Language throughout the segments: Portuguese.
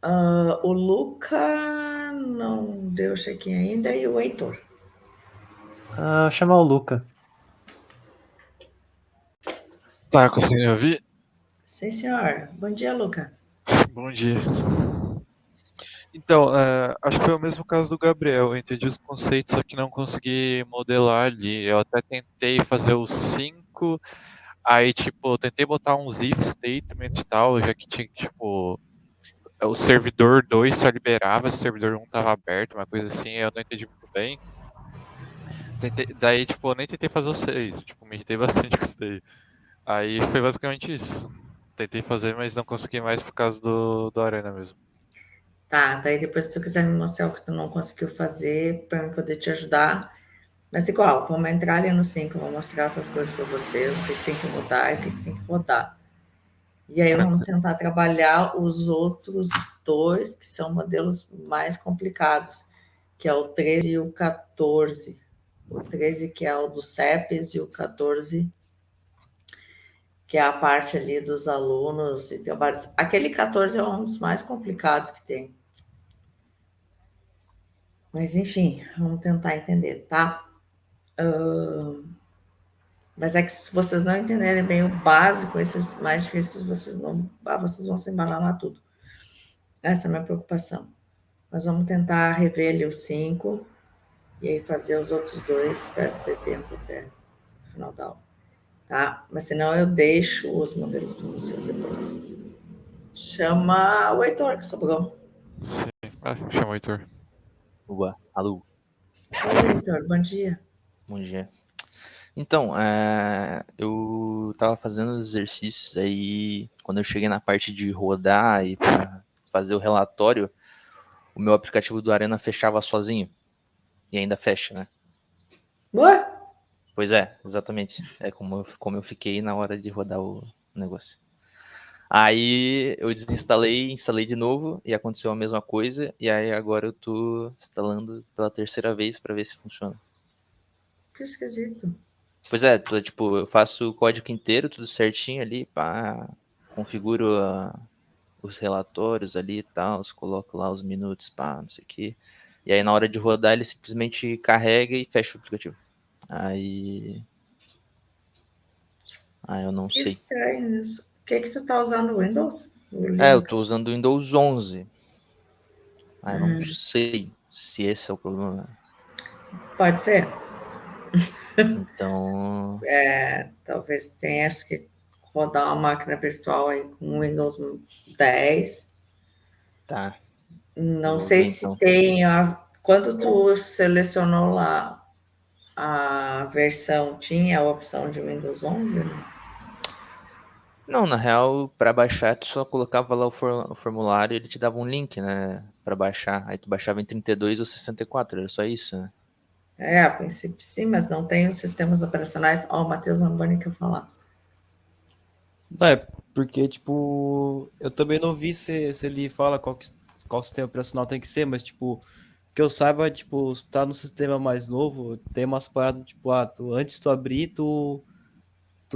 O Luca não deu check-in ainda e o Heitor. Chamar o Luca. Tá conseguindo me ouvir? Sim, senhor. Bom dia, Luca. Bom dia. Então, acho que foi o mesmo caso do Gabriel. Eu entendi os conceitos, só que não consegui modelar ali. Eu até tentei fazer os 5, aí, tipo, eu tentei botar uns if statement e tal, já que tinha, tipo, o servidor 2 só liberava se o servidor 1 tava aberto, uma coisa assim, eu não entendi muito bem. Daí, tipo, eu nem tentei fazer os 6, tipo, me irritei bastante com isso daí. Aí foi basicamente isso. Tentei fazer, mas não consegui mais por causa do Arena mesmo. Tá, daí depois se tu quiser me mostrar o que tu não conseguiu fazer para eu poder te ajudar. Mas igual, vamos entrar ali no 5, vou mostrar essas coisas para vocês, o que, que tem que mudar e o que, que tem que rodar. E aí vamos Tranquilo. tentar trabalhar os outros dois, que são modelos mais complicados, que é o 13 e o 14. O 13 que é o dos CEPs e o 14 que é a parte ali dos alunos e trabalhos. Aquele 14 é um dos mais complicados que tem. Mas enfim, vamos tentar entender, tá? Mas é que se vocês não entenderem bem o básico, esses mais difíceis, vocês vão se embananar tudo. Essa é a minha preocupação. Mas vamos tentar rever ali os 5 e aí fazer os outros dois. Espero ter tempo até o final da aula. Tá? Mas senão eu deixo os modelos para vocês depois. Chama o Heitor que sobrou. Sim. Chama o Heitor. Boa. Alô. Oi, Heitor, bom dia. Bom dia. Então, eu tava fazendo os exercícios aí, quando eu cheguei na parte de rodar e para fazer o relatório, o meu aplicativo do Arena fechava sozinho. E ainda fecha, né? Ué? Pois é, exatamente. É como eu fiquei na hora de rodar o negócio. Aí eu desinstalei, instalei de novo e aconteceu a mesma coisa. E aí agora eu tô instalando pela terceira vez para ver se funciona. Que esquisito. Pois é, tipo, eu faço o código inteiro, tudo certinho ali, pá, configuro os relatórios ali e tal, coloco lá os minutos, pá, não sei o que. E aí na hora de rodar ele simplesmente carrega e fecha o aplicativo. Aí eu não Que sei. estranho isso. O que que tu tá usando? O Windows? O Eu tô Linux? usando o Windows 11. Eu não sei se esse é o problema. Pode ser. Então, Talvez tenha que rodar uma máquina virtual aí com o Windows 10. tá. Não Vou sei ver se então. tem quando tu selecionou lá a versão, tinha a opção de Windows 11, né? Não, na real, para baixar, tu só colocava lá o formulário e ele te dava um link, né, para baixar. Aí tu baixava em 32 ou 64, era só isso, né? A princípio sim, mas não tem os sistemas operacionais. Ó, o Matheus Ambani quer falar. Não, é porque, tipo, eu também não vi se ele fala qual sistema operacional tem que ser, mas, tipo, que eu saiba, tipo, se tá no sistema mais novo, tem umas paradas, tipo, antes de tu abrir, tu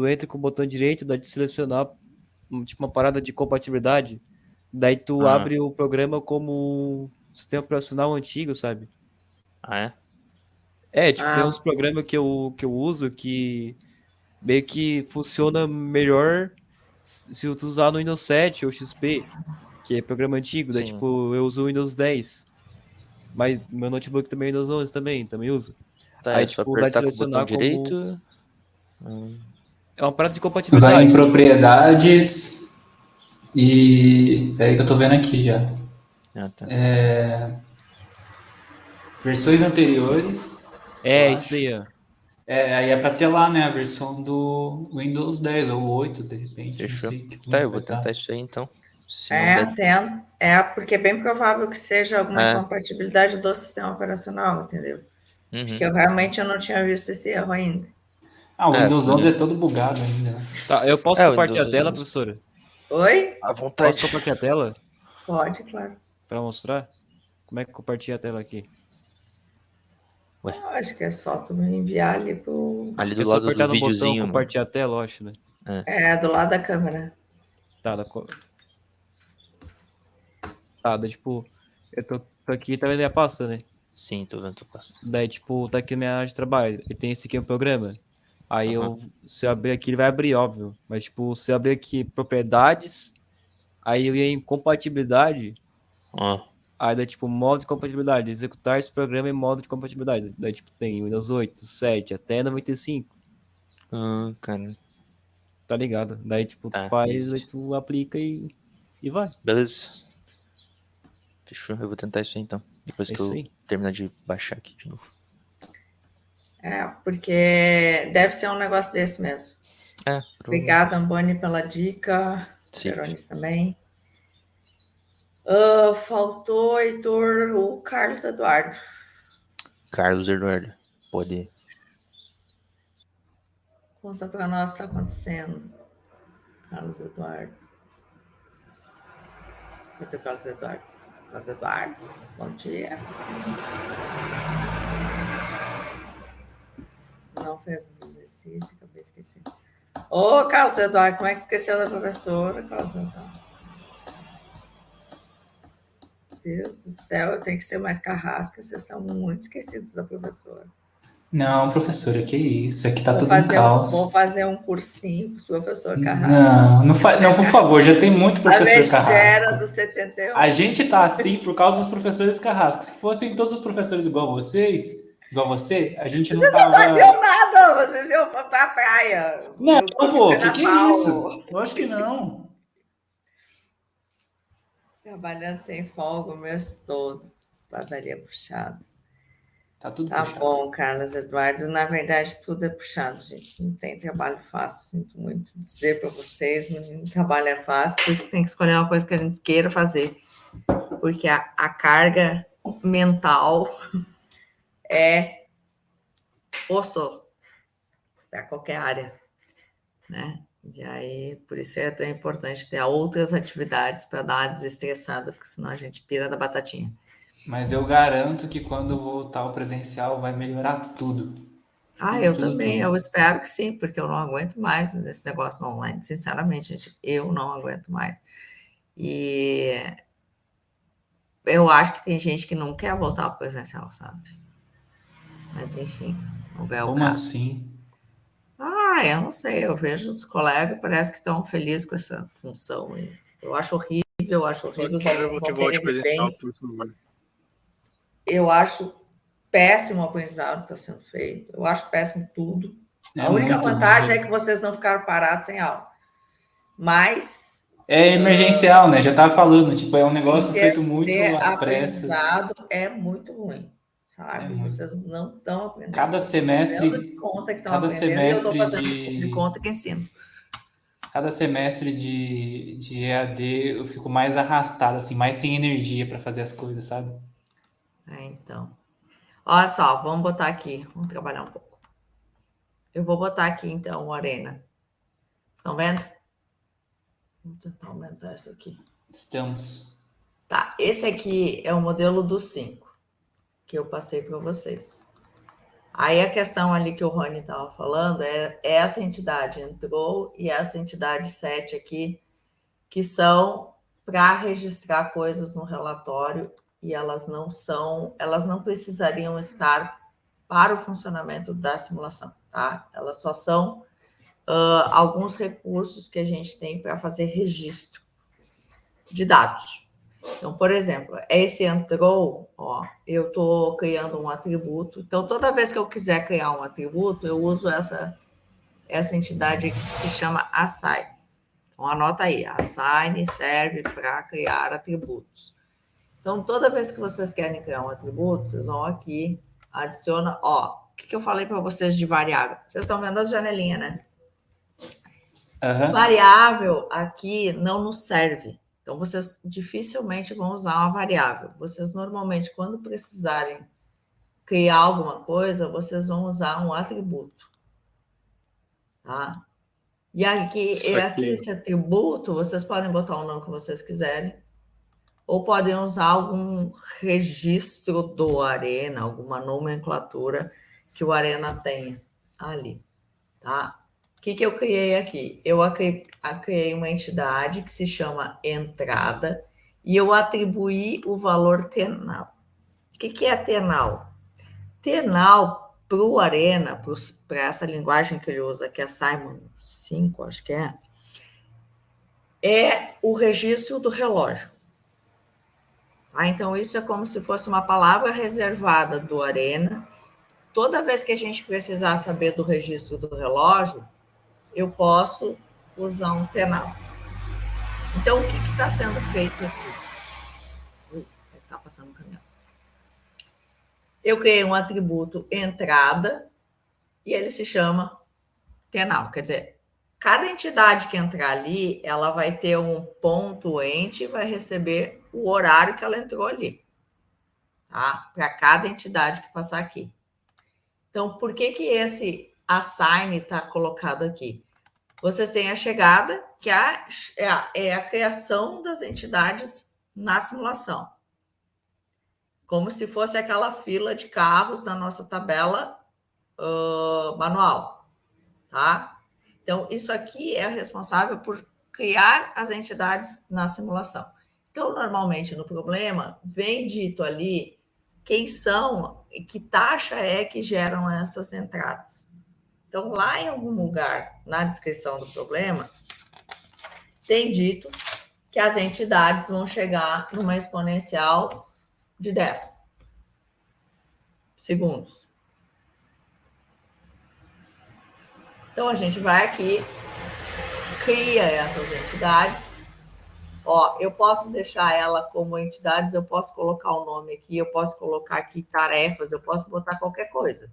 entra com o botão direito, daí de selecionar, tipo, uma parada de compatibilidade, daí tu Ah, abre o programa como sistema operacional antigo, sabe? é? Tipo, tem uns Ah, programas que eu uso que meio que funciona melhor se tu usar no Windows 7 ou XP, que é programa antigo, daí Sim. tipo, eu uso o Windows 10, mas meu notebook também é Windows 11 também uso. Tá, Aí é só tipo, dá de apertar com o botão selecionar como direito. Hum, é uma parada de Tu vai em compatibilidade. propriedades e. Peraí que eu tô vendo aqui já. tá. Versões anteriores, eu Isso acho. daí, ó. Aí é pra ter lá, né, a versão do Windows 10 ou 8, de repente, não Fechou. sei como Tá, que eu vai vou estar. tentar isso aí então. Se não der. porque é bem provável que seja alguma É. incompatibilidade do sistema operacional, entendeu? Uhum. Porque eu não tinha visto esse erro ainda. Ah, o É, Windows também 11 é não. todo bugado ainda, né? Tá, eu posso É, o compartilhar a Windows tela, 11. professora? Oi? À Posso vontade. compartilhar a tela Pode, claro. pra mostrar? Como é que compartilha a tela aqui? Ué, Eu acho que é só tu me enviar ali pro. ali Acho que do é só lado do apertar no botão videozinho, mano. compartilhar a tela, eu acho, né? É. Do lado da câmera. Tá, Tá, daí, tipo, eu tô aqui, tá vendo minha pasta, né? Sim, tô vendo tua pasta. Daí, tipo, tá aqui a minha área de trabalho. E tem esse aqui, um programa. Aí Aham. se eu abrir aqui, ele vai abrir, óbvio. Mas, tipo, se eu abrir aqui propriedades, aí eu ia em compatibilidade. Ó, Aí dá, tipo, modo de compatibilidade. Executar esse programa em modo de compatibilidade. Daí, tipo, tem Windows 8, 7, até 95. cara. Tá ligado? Daí, tipo, tu Tá, faz, aí existe. tu aplica e vai. Beleza. Fechou. Eu vou tentar isso aí então. Depois É que isso eu aí. terminar de baixar aqui de novo. Porque deve ser um negócio desse mesmo. É, provavelmente. Obrigada, Amboni, pela dica. Safe. Veronis também. Faltou, Heitor, o Carlos Eduardo. Carlos Eduardo. Pode. Conta para nós o que está acontecendo. Carlos Eduardo. Cadê o Carlos Eduardo? Carlos Eduardo, bom dia. Não fez os exercícios, acabei esquecendo. Ô, Carlos Eduardo, como é que esqueceu da professora, Carlos Eduardo? Deus do céu, eu tenho que ser mais carrasca, vocês estão muito esquecidos da professora. Não, professora, que isso? Aqui tá Vou tudo em vou caos. fazer um cursinho com o professor carrasco. Não, não, por favor, já tem muito A professor megera carrasco. do 71. A gente tá assim por causa dos professores carrascos. Se fossem todos os professores igual vocês, igual você, a gente não Vocês não faziam tava. nada, vocês iam pra praia, Não, no pô, que é carnaval, isso? Lógico que não. trabalhando sem folga o mês todo. Padaria puxado. Tá tudo Tá puxado. bom, Carlos Eduardo. Na verdade, tudo é puxado, gente. Não tem trabalho fácil. Sinto muito dizer para vocês, nenhum trabalho é fácil. Por isso que tem que escolher uma coisa que a gente queira fazer. Porque a carga mental é osso para qualquer área, né? E aí, por isso é tão importante ter outras atividades para dar uma desestressada, porque senão a gente pira da batatinha. Mas eu garanto que quando voltar ao presencial vai melhorar tudo. Eu Tudo, também, tudo. eu espero que sim, porque eu não aguento mais esse negócio no online. Sinceramente, gente, eu não aguento mais. E eu acho que tem gente que não quer voltar ao presencial, sabe? Mas enfim, não é o Como caso. assim? Eu não sei, eu vejo os colegas, parece que estão felizes com essa função. Eu acho horrível, Só os quero alunos que não volte terem presencial, vivência. por favor. Eu acho péssimo o aprendizado que está sendo feito. Eu acho péssimo tudo. A única muito vantagem é ruim. que vocês não ficaram parados sem aula. Mas É emergencial, né? Já tava falando, tipo, é um negócio em feito termos muito de às pressas. aprendizado é muito ruim, É sabe? muito. Vocês não estão aprendendo. Cada Vocês estão fazendo de semestre, conta que estão cada aprendendo e eu estou semestre fazendo de conta que ensino. cada semestre de EAD eu fico mais arrastado, assim, mais sem energia para fazer as coisas, sabe? Então. Olha só, vamos botar aqui. Vamos trabalhar um pouco. Eu vou botar aqui, então, o Arena. Estão vendo? Vou tentar aumentar isso aqui. Estamos. Tá, esse aqui é o modelo do 5, que eu passei para vocês. Aí a questão ali que o Rony estava falando é essa entidade entrou e essa entidade 7 aqui, que são para registrar coisas no relatório e elas não precisariam estar para o funcionamento da simulação, tá? Elas só são alguns recursos que a gente tem para fazer registro de dados. Então, por exemplo, esse entrou, eu estou criando um atributo. Então, toda vez que eu quiser criar um atributo, eu uso essa entidade aqui que se chama assign. Então, anota aí, assign serve para criar atributos. Então, toda vez que vocês querem criar um atributo, vocês vão aqui, adiciona, o que eu falei para vocês de variável? Vocês estão vendo as janelinhas, né? Uhum. Variável aqui não nos serve. Então, vocês dificilmente vão usar uma variável. Vocês, normalmente, quando precisarem criar alguma coisa, vocês vão usar um atributo. Tá? E aqui esse atributo, vocês podem botar o nome que vocês quiserem, ou podem usar algum registro do Arena, alguma nomenclatura que o Arena tenha ali. Tá? O que eu criei aqui? Eu criei uma entidade que se chama entrada e eu atribuí o valor tenal. O que é tenal? Tenal, para o Arena, para essa linguagem que ele usa, que é Simon 5, acho que é o registro do relógio. Tá? Então, isso é como se fosse uma palavra reservada do Arena. Toda vez que a gente precisar saber do registro do relógio, eu posso usar um tenal. Então, o que está sendo feito aqui? Ui, está passando um caminhão. Eu criei um atributo entrada e ele se chama tenal. Quer dizer, cada entidade que entrar ali, ela vai ter um ponto ente e vai receber o horário que ela entrou ali. Tá? Para cada entidade que passar aqui. Então, por que esse assign está colocado aqui? Vocês têm a chegada, que é a criação das entidades na simulação. Como se fosse aquela fila de carros na nossa tabela manual. Tá? Então, isso aqui é responsável por criar as entidades na simulação. Então, normalmente, no problema, vem dito ali quem são, que taxa é que geram essas entradas. Então, lá em algum lugar, na descrição do problema, tem dito que as entidades vão chegar numa exponencial de 10 segundos. Então, a gente vai aqui, cria essas entidades. Ó, eu posso deixar ela como entidades, eu posso colocar o nome aqui, eu posso colocar aqui tarefas, eu posso botar qualquer coisa.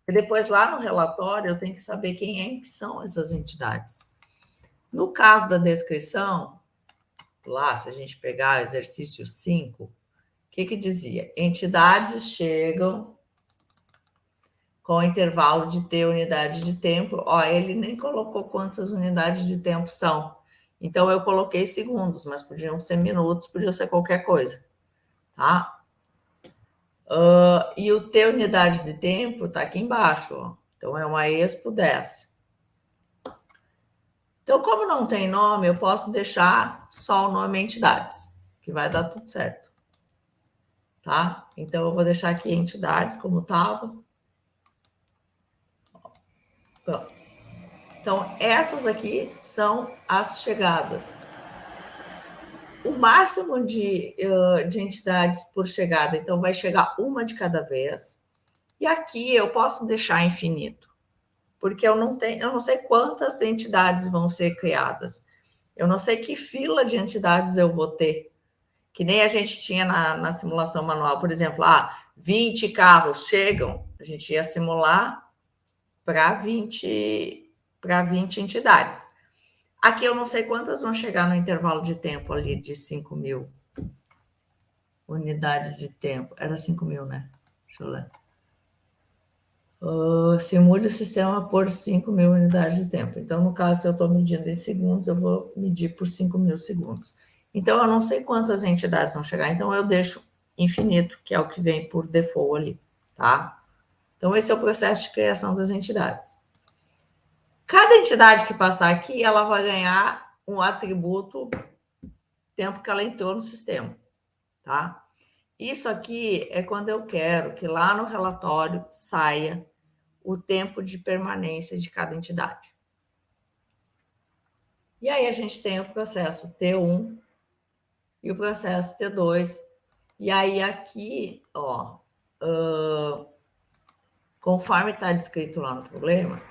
E depois, lá no relatório, eu tenho que saber quem que são essas entidades. No caso da descrição, lá, se a gente pegar o exercício 5, o que dizia? Entidades chegam com intervalo de T unidades de tempo. Ó, ele nem colocou quantas unidades de tempo são. Então, eu coloquei segundos, mas podiam ser minutos, podia ser qualquer coisa. Tá? E o T unidades de tempo está aqui embaixo. Ó. Então, é uma expo 10. Então, como não tem nome, eu posso deixar só o nome entidades, que vai dar tudo certo. Tá? Então, eu vou deixar aqui entidades como estava. Então, essas aqui são as chegadas. O máximo de entidades por chegada, então, vai chegar uma de cada vez. E aqui eu posso deixar infinito, porque eu não sei quantas entidades vão ser criadas. Eu não sei que fila de entidades eu vou ter. Que nem a gente tinha na simulação manual. Por exemplo, 20 carros chegam, a gente ia simular para 20 entidades. Aqui eu não sei quantas vão chegar no intervalo de tempo ali de 5.000 unidades de tempo. Era 5.000, né? Deixa eu ler. Simule o sistema por 5.000 unidades de tempo. Então, no caso, se eu estou medindo em segundos, eu vou medir por 5.000 segundos. Então, eu não sei quantas entidades vão chegar. Então, eu deixo infinito, que é o que vem por default ali, tá? Então, esse é o processo de criação das entidades. Cada entidade que passar aqui, ela vai ganhar um atributo tempo que ela entrou no sistema, tá? Isso aqui é quando eu quero que lá no relatório saia o tempo de permanência de cada entidade. E aí a gente tem o processo T1 e o processo T2. E aí aqui, ó, conforme está descrito lá no problema,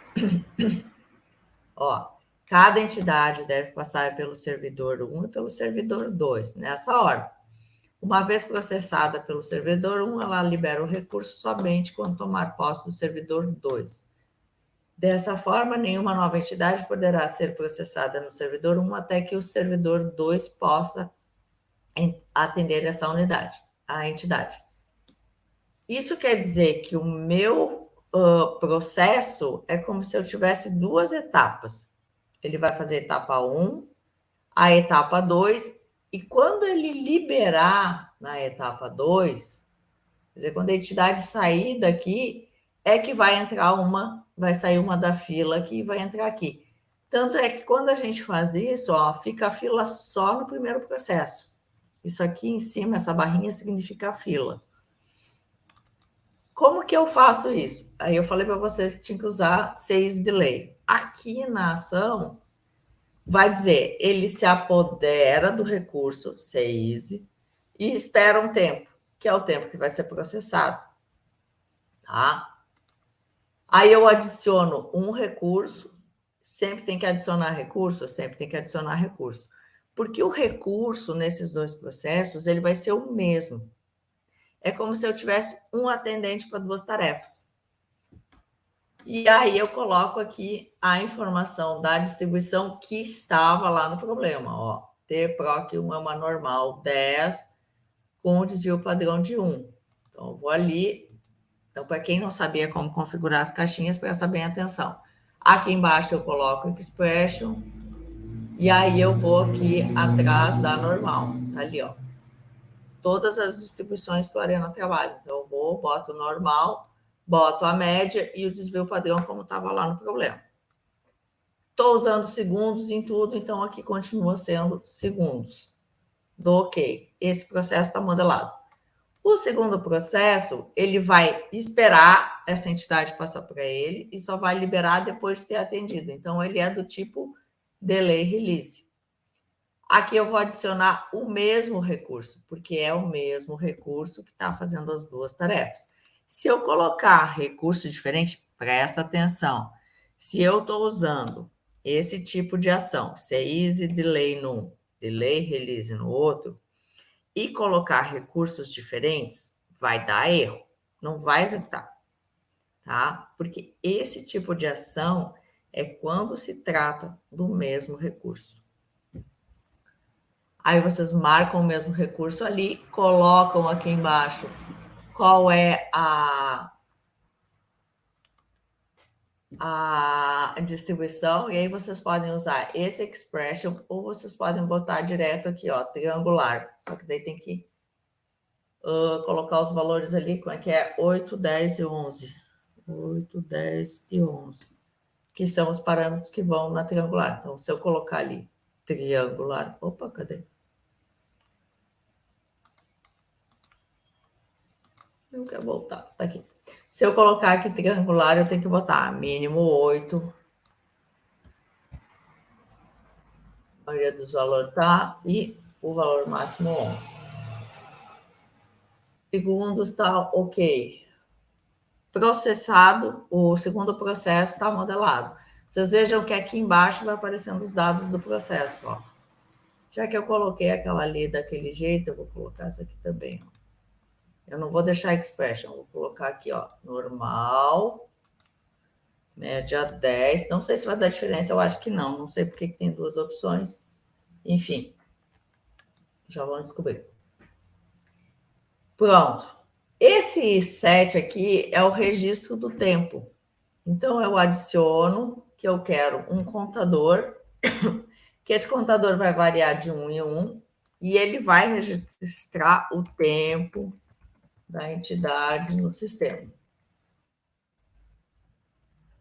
ó, cada entidade deve passar pelo servidor 1 e pelo servidor 2, nessa ordem. Uma vez processada pelo servidor 1, ela libera o recurso somente quando tomar posse do servidor 2. Dessa forma, nenhuma nova entidade poderá ser processada no servidor 1 até que o servidor 2 possa atender essa entidade. Isso quer dizer que o meu processo é como se eu tivesse duas etapas. Ele vai fazer a etapa 1, a etapa 2, e quando ele liberar na etapa 2, quer dizer, quando a entidade sair daqui, é que vai sair uma da fila aqui e vai entrar aqui. Tanto é que quando a gente faz isso, ó, fica a fila só no primeiro processo. Isso aqui em cima, essa barrinha significa fila. Como que eu faço isso? Aí eu falei para vocês que tinha que usar 6 delay. Aqui na ação, vai dizer, ele se apodera do recurso 6 e espera um tempo, que é o tempo que vai ser processado. Tá? Aí eu adiciono um recurso, sempre tem que adicionar recurso, sempre tem que adicionar recurso. Porque o recurso nesses dois processos, ele vai ser o mesmo. É como se eu tivesse um atendente para duas tarefas. E aí eu coloco aqui a informação da distribuição que estava lá no problema. Ó, TPROC1 é uma normal 10 com desvio padrão de 1. Então, eu vou ali. Então, para quem não sabia como configurar as caixinhas, presta bem atenção. Aqui embaixo eu coloco expression. E aí eu vou aqui atrás da normal. Tá ali, ó. Todas as distribuições que o Arena trabalha. Então, eu vou, boto normal, boto a média e o desvio padrão como estava lá no problema. Estou usando segundos em tudo, então aqui continua sendo segundos. Dou OK. Esse processo está modelado. O segundo processo, ele vai esperar essa entidade passar para ele e só vai liberar depois de ter atendido. Então, ele é do tipo delay release. Aqui eu vou adicionar o mesmo recurso, porque é o mesmo recurso que está fazendo as duas tarefas. Se eu colocar recurso diferente, presta atenção. Se eu estou usando esse tipo de ação, seize delay num, delay release no outro, e colocar recursos diferentes, vai dar erro, não vai executar, tá? Porque esse tipo de ação é quando se trata do mesmo recurso. Aí vocês marcam o mesmo recurso ali, colocam aqui embaixo qual é a distribuição, e aí vocês podem usar esse expression, ou vocês podem botar direto aqui, ó, triangular. Só que daí tem que colocar os valores ali, como é que é? 8, 10 e 11. 8, 10 e 11. Que são os parâmetros que vão na triangular. Então, se eu colocar ali triangular... Opa, cadê? Não quer voltar, tá aqui. Se eu colocar aqui triangular, eu tenho que botar mínimo 8. A maioria dos valores tá, e o valor máximo 11. Segundos tá ok. Processado, o segundo processo está modelado. Vocês vejam que aqui embaixo vai aparecendo os dados do processo, ó. Já que eu coloquei aquela ali daquele jeito, eu vou colocar essa aqui também, ó. Eu não vou deixar expression, vou colocar aqui, ó, normal, média 10. Não sei se vai dar diferença, eu acho que não. Não sei porque que tem duas opções. Enfim, já vamos descobrir. Pronto. Esse set aqui é o registro do tempo. Então, eu adiciono que eu quero um contador, que esse contador vai variar de 1 em 1, e ele vai registrar o tempo da entidade no sistema.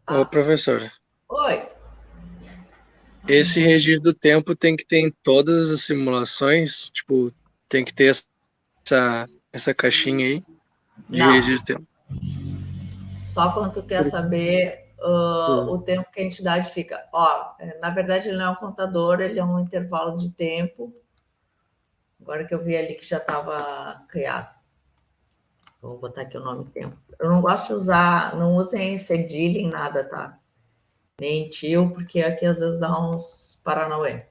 Ô, professor, Oi. esse registro do tempo tem que ter em todas as simulações? Tipo, tem que ter essa caixinha aí de Não. registro do tempo? Só quando tu quer saber o tempo que a entidade fica. Ó, na verdade, ele não é um contador, ele é um intervalo de tempo. Agora que eu vi ali que já estava criado. Vou botar aqui o nome tempo. Eu não gosto de usar, não usem cedilha em nada, tá? Nem tio, porque aqui às vezes dá uns paranauê.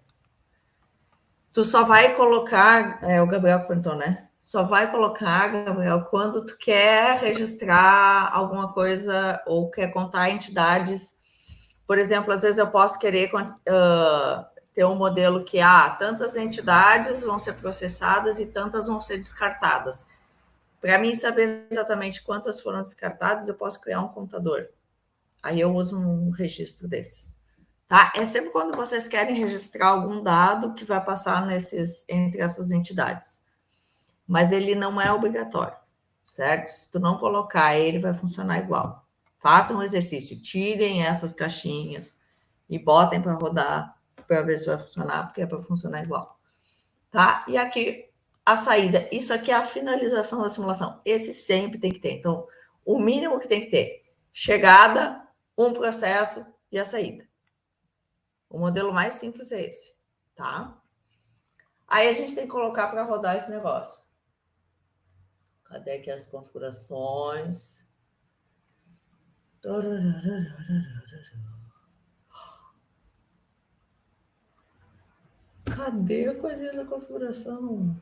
Tu só vai colocar, o Gabriel perguntou, né? Só vai colocar, Gabriel, quando tu quer registrar alguma coisa ou quer contar entidades. Por exemplo, às vezes eu posso querer ter um modelo que tantas entidades vão ser processadas e tantas vão ser descartadas. Para mim saber exatamente quantas foram descartadas, eu posso criar um contador. Aí eu uso um registro desses. Tá? É sempre quando vocês querem registrar algum dado que vai passar entre essas entidades. Mas ele não é obrigatório, certo? Se tu não colocar ele, vai funcionar igual. Façam um exercício, tirem essas caixinhas e botem para rodar para ver se vai funcionar, porque é para funcionar igual. Tá? E aqui a saída. Isso aqui é a finalização da simulação. Esse sempre tem que ter. Então, o mínimo que tem que ter: chegada, um processo e a saída. O modelo mais simples é esse, tá? Aí a gente tem que colocar para rodar esse negócio. Cadê aqui as configurações? Cadê a coisinha da configuração?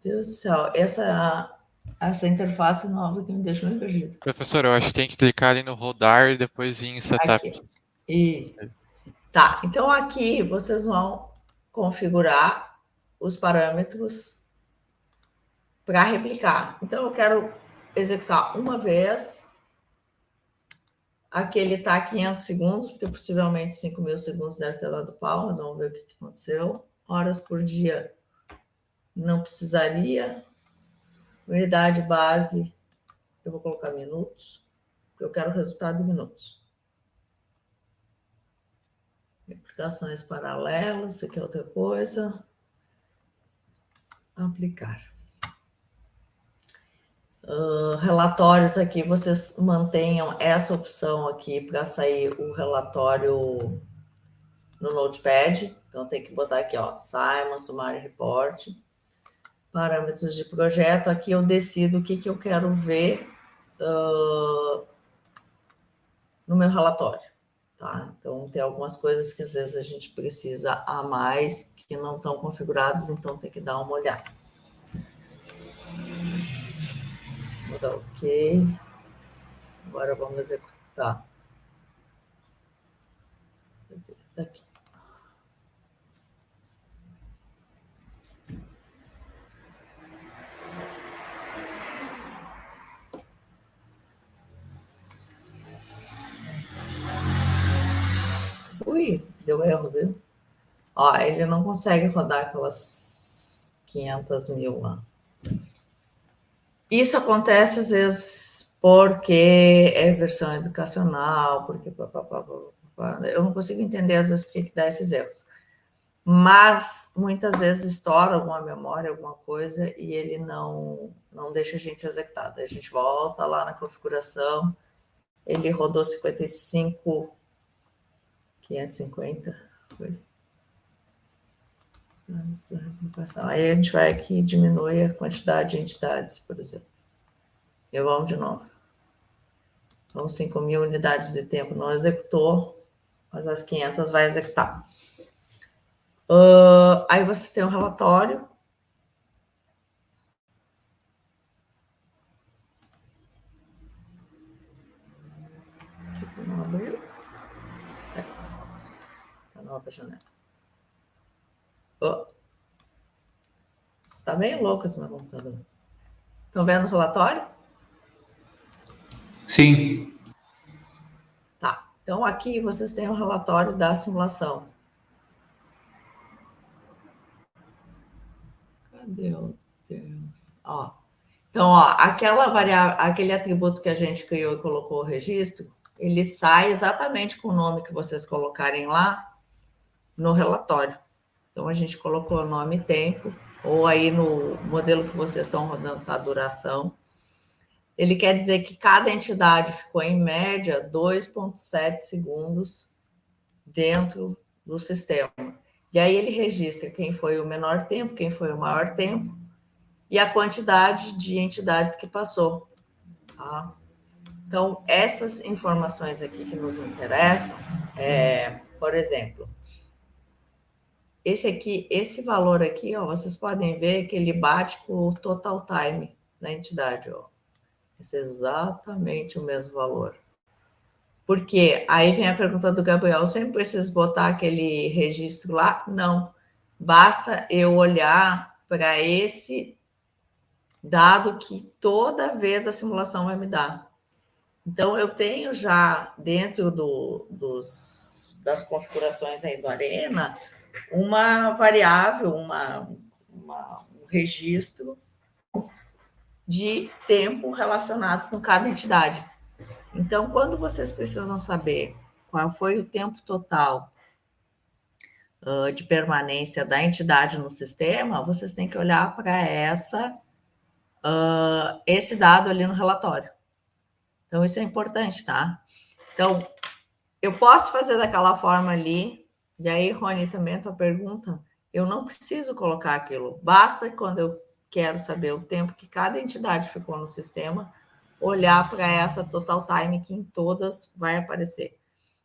Deus do céu, essa interface nova que me deixou meio perdido. Professor, eu acho que tem que clicar ali no rodar e depois ir em setup. Aqui. Isso. Tá, então aqui vocês vão configurar os parâmetros para replicar. Então eu quero executar uma vez. Aqui ele está a 500 segundos, porque possivelmente 5.000 segundos deve ter dado pau, mas vamos ver o que aconteceu. Horas por dia não precisaria. Unidade base, eu vou colocar minutos, porque eu quero o resultado de minutos. Aplicações paralelas, isso aqui é outra coisa. Aplicar. Relatórios aqui, vocês mantenham essa opção aqui para sair o relatório no Notepad. Então, tem que botar aqui, ó, Simon, Summary Report. Parâmetros de projeto. Aqui eu decido o que eu quero ver no meu relatório. Tá? Então, tem algumas coisas que às vezes a gente precisa a mais que não estão configuradas, então tem que dar uma olhada. Vou dar OK. Agora vamos executar. Tá aqui. Ui, deu erro, viu? Ó, ele não consegue rodar aquelas 500 mil lá. Isso acontece às vezes porque é versão educacional, porque eu não consigo entender às vezes por que dá esses erros. Mas muitas vezes estoura alguma memória, alguma coisa, e ele não deixa a gente executar. Daí a gente volta lá na configuração, ele rodou 550, foi. Aí a gente vai aqui e diminui a quantidade de entidades, por exemplo. E vamos de novo. Então, 5.000 unidades de tempo não executou, mas as 500 vai executar. Aí vocês têm um relatório. Não abriu? Está na outra janela. Está bem louco esse meu computador. Estão vendo o relatório? Sim. Tá. Então, aqui vocês têm o relatório da simulação. Cadê o teu? Ó. Então, ó, aquela variável, aquele atributo que a gente criou e colocou o registro, ele sai exatamente com o nome que vocês colocarem lá no relatório. Então, a gente colocou o nome e tempo, ou aí no modelo que vocês estão rodando, tá a duração. Ele quer dizer que cada entidade ficou, em média, 2,7 segundos dentro do sistema. E aí ele registra quem foi o menor tempo, quem foi o maior tempo, e a quantidade de entidades que passou. Tá? Então, essas informações aqui que nos interessam, por exemplo, esse valor aqui, ó, vocês podem ver que ele bate com o total time da entidade. Ó. Esse é exatamente o mesmo valor. Porque aí vem a pergunta do Gabriel, eu sempre preciso botar aquele registro lá? Não. Basta eu olhar para esse dado que toda vez a simulação vai me dar. Então, eu tenho já dentro das configurações aí do Arena uma variável, um registro de tempo relacionado com cada entidade. Então, quando vocês precisam saber qual foi o tempo total de permanência da entidade no sistema, vocês têm que olhar para esse dado ali no relatório. Então, isso é importante, tá? Então, eu posso fazer daquela forma ali, e aí, Rony, também a tua pergunta, eu não preciso colocar aquilo, basta quando eu quero saber o tempo que cada entidade ficou no sistema, olhar para essa total time que em todas vai aparecer,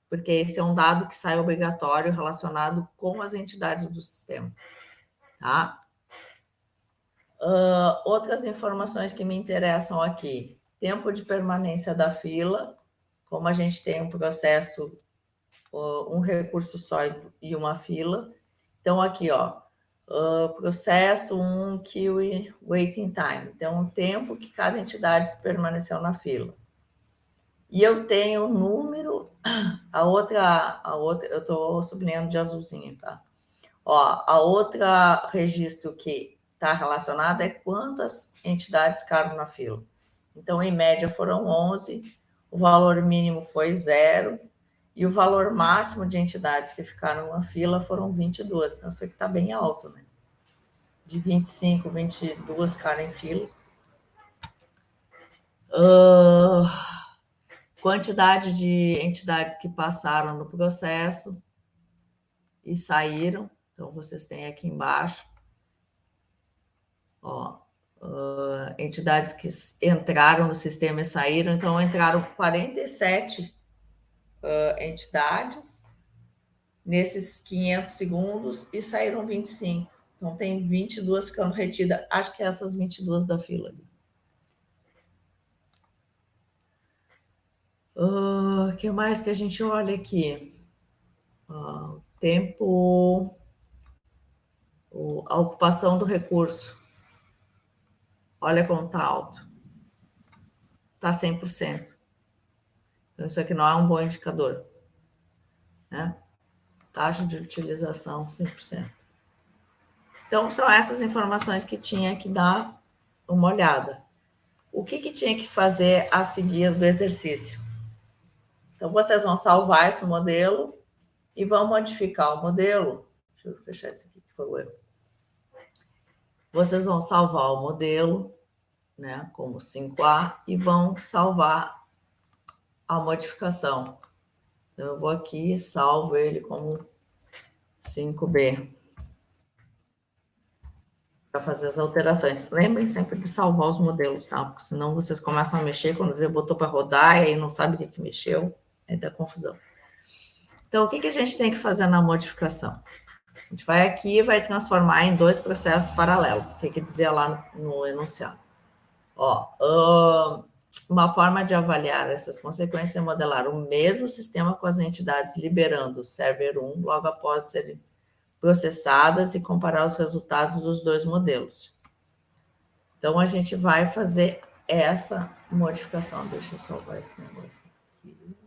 porque esse é um dado que sai obrigatório relacionado com as entidades do sistema, tá? Outras informações que me interessam aqui, tempo de permanência da fila, como a gente tem um processo, um recurso só e uma fila. Então, aqui, processo 1 queue waiting time. Então, o tempo que cada entidade permaneceu na fila. E eu tenho o número, a outra, eu estou sublinhando de azulzinho, tá? A outra registro que está relacionado é quantas entidades ficaram na fila. Então, em média, foram 11, o valor mínimo foi 0, e o valor máximo de entidades que ficaram na fila foram 22. Então, isso aqui está bem alto, né? De 25, 22 ficaram em fila. Quantidade de entidades que passaram no processo e saíram. Então, vocês têm aqui embaixo. Entidades que entraram no sistema e saíram. Então, entraram 47 entidades nesses 500 segundos e saíram 25. Então, tem 22 ficando retidas. Acho que é essas 22 da fila. O que mais que a gente olha aqui? Tempo... a ocupação do recurso. Olha como está alto. Está 100%. Então, isso aqui não é um bom indicador, né? Taxa de utilização, 100%. Então, são essas informações que tinha que dar uma olhada. O que tinha que fazer a seguir do exercício? Então, vocês vão salvar esse modelo e vão modificar o modelo. Deixa eu fechar esse aqui, que foi o erro. Vocês vão salvar o modelo, né, como 5A, e vão salvar a modificação. Então, eu vou aqui e salvo ele como 5B. Para fazer as alterações. Lembrem sempre de salvar os modelos, tá? Porque senão vocês começam a mexer, quando vê, botou para rodar, e aí não sabe o que mexeu, aí dá confusão. Então, o que a gente tem que fazer na modificação? A gente vai aqui e vai transformar em 2 processos paralelos. O que dizia lá no enunciado? Uma forma de avaliar essas consequências é modelar o mesmo sistema com as entidades liberando o server 1 logo após serem processadas e comparar os resultados dos 2 modelos. Então, a gente vai fazer essa modificação. Deixa eu salvar esse negócio aqui.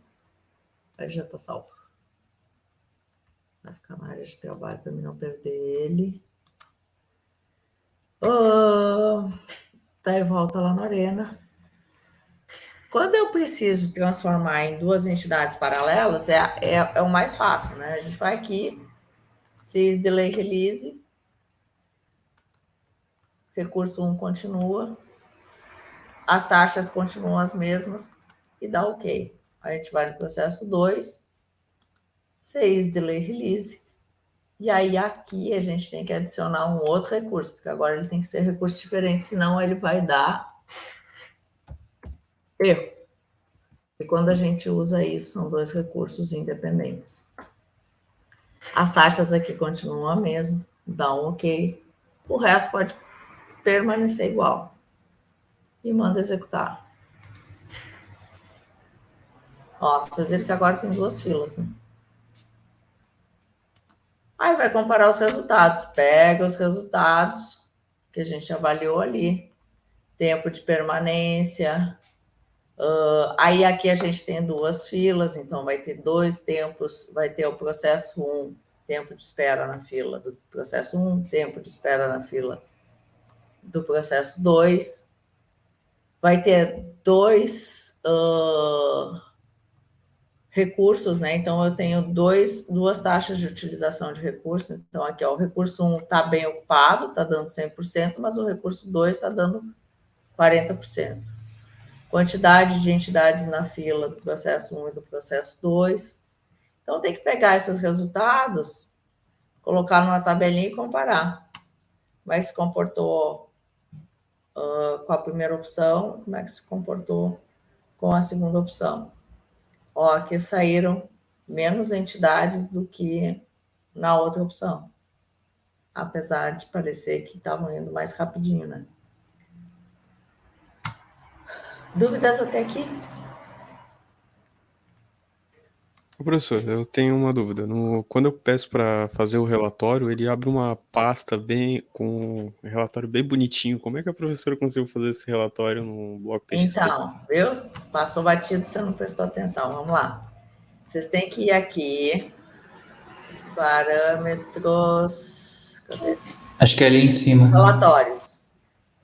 Aí já está salvo. Vai ficar na área de trabalho para mim não perder ele. Tá, e volta lá na arena. Quando eu preciso transformar em 2 entidades paralelas, é o mais fácil, né? A gente vai aqui, sys delay release, recurso 1 continua, as taxas continuam as mesmas e dá OK. A gente vai no processo 2, sys delay release, e aí aqui a gente tem que adicionar um outro recurso, porque agora ele tem que ser recurso diferente, senão ele vai dar erro. E quando a gente usa isso, são 2 recursos independentes. As taxas aqui continuam a mesma, dá um OK. O resto pode permanecer igual. E manda executar. Vocês viram que agora tem 2 filas, né? Aí vai comparar os resultados. Pega os resultados que a gente avaliou ali. Tempo de permanência. Aí aqui a gente tem 2 filas, então vai ter 2 tempos. Vai ter o processo 1, tempo de espera na fila do processo 1, tempo de espera na fila do processo 2. Vai ter 2 recursos, né? Então, eu tenho duas taxas de utilização de recurso. Então, aqui, ó, o recurso 1 está bem ocupado, está dando 100%, mas o recurso 2 está dando 40%. Quantidade de entidades na fila do processo 1 e do processo 2. Então, tem que pegar esses resultados, colocar numa tabelinha e comparar. Como é que se comportou com a primeira opção, como é que se comportou com a segunda opção. Ó, aqui saíram menos entidades do que na outra opção. Apesar de parecer que estavam indo mais rapidinho, né? Dúvidas até aqui? Ô, professor, eu tenho uma dúvida. Quando eu peço para fazer o relatório, ele abre uma pasta com um relatório bem bonitinho. Como é que a professora conseguiu fazer esse relatório no bloco TXT? Então, viu? Passou batido, você não prestou atenção. Vamos lá. Vocês têm que ir aqui. Parâmetros. Cadê? Acho que é ali em cima. Relatórios.